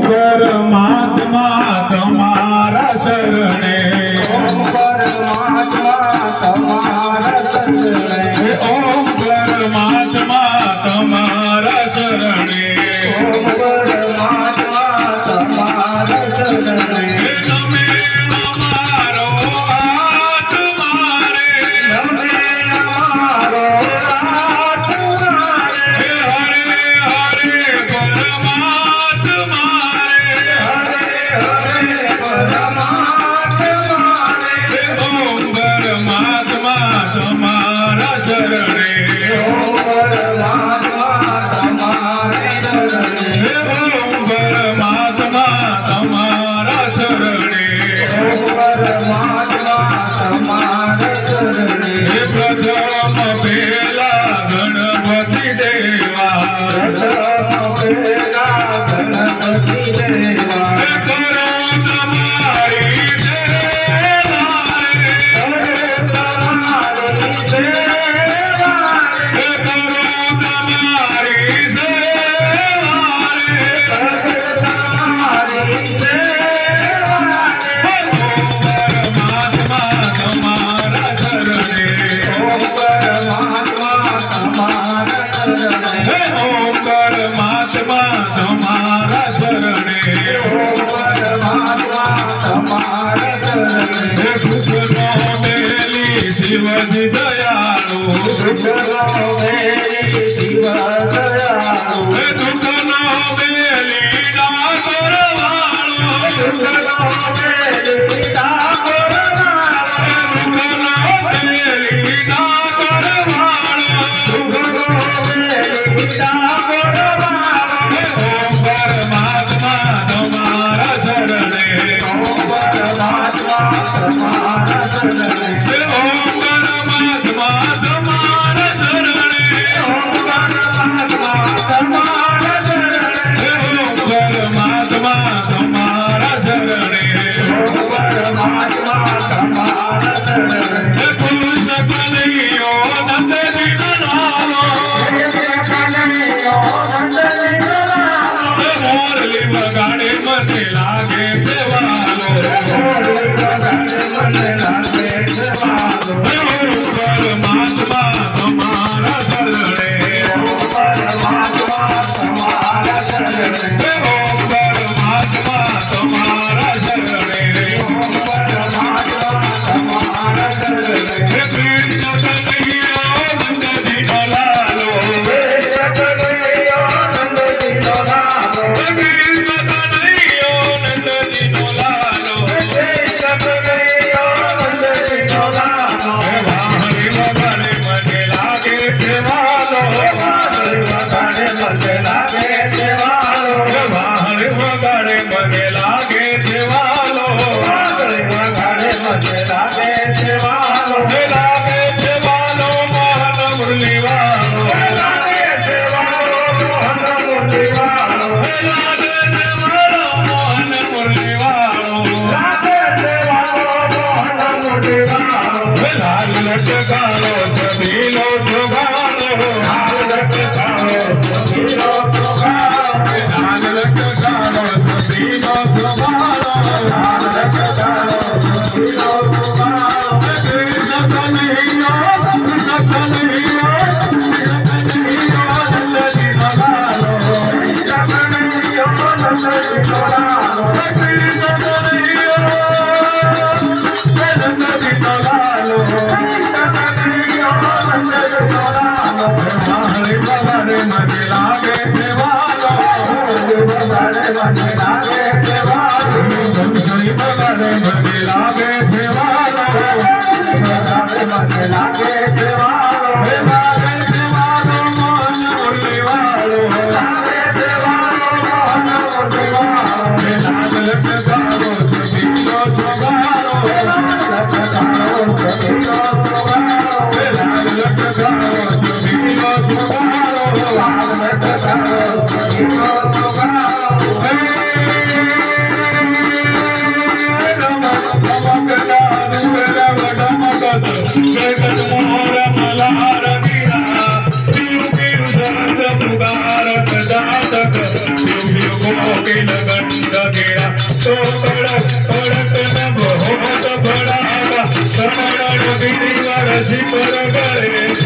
परमात्मा तुम्हारा शरणे ओम परमात्मा तुम्हारा शरणे ओम परमात्मा तुम्हारा शरणे ओम परमात्मा तुम्हारा शरणे नमे हमारो आत्मा रे नमे हमारो आत्मा रे हरे हरे परमात्मा रे हरे हरे परमात्मा रे ओम परमात्मा तुम्हारा शरणे ओम परमात्मा तुम्हारे शरणे ओम परमात्मा तुम्हारा शरणे ओम परमात्मा तुम्हारे शरणे प्रथम पेला गणपति देवा प्रथम पेला गणपति देवा करो तुम्हारी सेवा करे तुम्हारी सेवा करो तुम्हारी सेवा करे तुम्हारी सेवा परमात्मा तुम्हारा शरणे ओम परमात्मा तुम्हारे शरणे ओम परमात्मा तुम्हारा शरणे ओम परमात्मा तुम्हारे शरणे सुखनो मेली शिवजी दयालु सुखनो मेरी शिव दयालु सुखनो मेली डाकर वालो सुखनो मेरी ठाकुर वालो सुखनो मेली डाकर वालो सुखनो मेरी ठाकुर वालो ओम परमात्मा तुम्हारा शरणे ओम परमात्मा तुम्हारा शरणे ओम परमात्मा तुम्हारा शरणे ओम परमात्मा तुम्हारा शरणे ओम परमात्मा तुम्हारा शरणे ओम परमात्मा तुम्हारा शरणे कृष्ण कन्हैया नंद दीननाथो कन्हैया नंदनी लालो मोरली बगाड़े मने लागे देवालो मोरली बगाड़े मने लागे देवालो ओम परमात्मा तुम्हारा शरणे ओम परमात्मा तुम्हारा शरणे ओम परमात्मा तुम्हारा शरणे ओम परमात्मा तुम्हारा शरणे कृष्ण कन्हैया नंद दीनलालो कन्हैया नंदनी लालो कृष्ण कन्हैया नंद दीनलालो कन्हैया नंदनी लालो वाहरे वगाड़े मने लागे देवालो वाहरे वगाड़े मने लागे देवालो वाहरे वगाड़े मने लागे देवालो वाहरे वगाड़े मने लागे देवालो लागे देवालो मोहन मुरली वालो लागे देवालो मोहन मुरली वालो लागे देवालो मोहन मुरली वालो लागे देवालो मोहन मुरली वालो लाल लटकालो सबीलो सुगालो लाल लटकालो सबीलो सुगालो लाल लटकालो सबीलो सुगालो लाल लटकालो सबीलो सुगालो कृष्ण कन्हैया कृष्ण कन्हैया कन्हैया नंदनी लालो कन्हैया नंदनी लालो कृष्ण कन्हैया नंदनी लालो कन्हैया नंदनी लालो वाहरे वगाड़े मने लागे देवालो वगाड़े मने लागे देवालो संशय वगाड़े मने लागे देवालो वगाड़े मने लागे देवालो लागे देवालो मोहन मुरली वालो लागे देवालो मोहन मुरली वालो लाल लटकालो सबीलो सुगालो लाल लटकालो सबीलो सुगालो लाल लटकालो सबीलो सुगालो लाल लटकालो सबीलो सुगालो नमक दारू डमक जय गज मोहर मल्हार कपिल गंध गिरा तो कड़क कड़क न बहुत बड़ा कमल गिरिवर शिखर गए